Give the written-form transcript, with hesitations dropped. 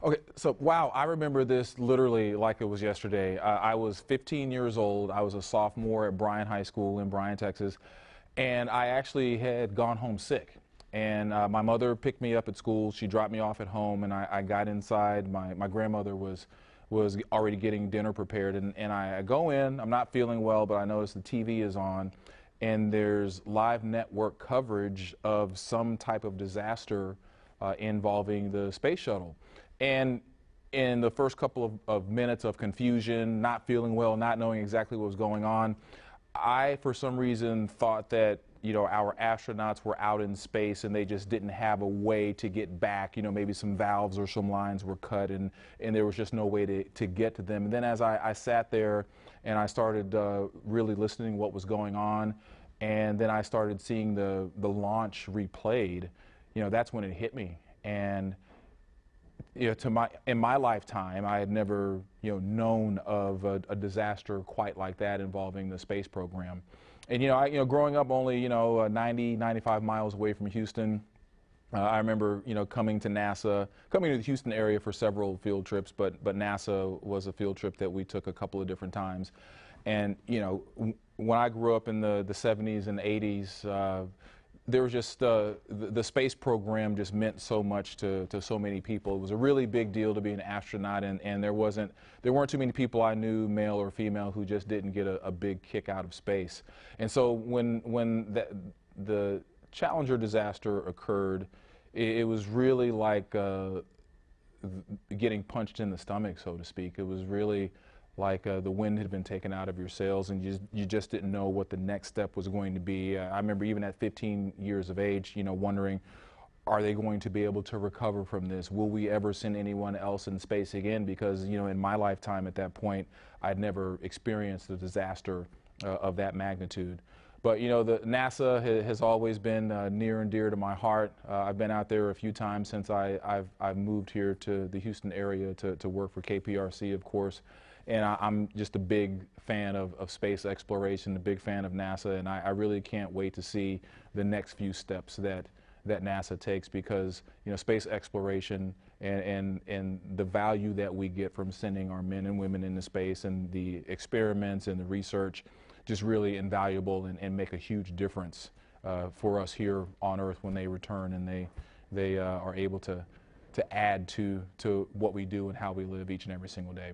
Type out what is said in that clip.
Okay, so wow, I remember this literally like it was yesterday. I was 15 years old. I was a sophomore at Bryan High School in Bryan, Texas, and I actually had gone home sick. And my mother picked me up at school. She dropped me off at home, and I got inside. My grandmother was already getting dinner prepared, and I go in. I'm not feeling well, but I notice the TV is on, and there's live network coverage of some type of disaster involving the space shuttle. And in the first couple of minutes of confusion, not feeling well, not knowing exactly what was going on, I, for some reason, thought that, our astronauts were out in space and they just didn't have a way to get back. Maybe some valves or some lines were cut and there was just no way to get to them. And then as I sat there and I started really listening to what was going on, and then I started seeing the launch replayed, that's when it hit me. And in my lifetime, I had never, known of a disaster quite like that involving the space program. And, growing up only, 90, 95 miles away from Houston, I remember, coming to the Houston area for several field trips, but NASA was a field trip that we took a couple of different times. And, when I grew up in the 70s and 80s, there was just the space program just meant so much to so many people. It was a really big deal to be an astronaut, and there weren't too many people I knew, male or female, who just didn't get a big kick out of space. And so when the Challenger disaster occurred, it was really like getting punched in the stomach, so to speak. It was really like the wind had been taken out of your sails, and you just didn't know what the next step was going to be. I remember even at 15 years of age, wondering, are they going to be able to recover from this? Will we ever send anyone else in space again? Because, in my lifetime at that point, I'd never experienced a disaster of that magnitude. But, the NASA has always been near and dear to my heart. I've been out there a few times since I've moved here to the Houston area to work for KPRC, of course. And I'm just a big fan of space exploration, a big fan of NASA, and I really can't wait to see the next few steps that NASA takes, because space exploration and the value that we get from sending our men and women into space, and the experiments and the research, just really invaluable and make a huge difference for us here on Earth when they return and they are able to add to what we do and how we live each and every single day.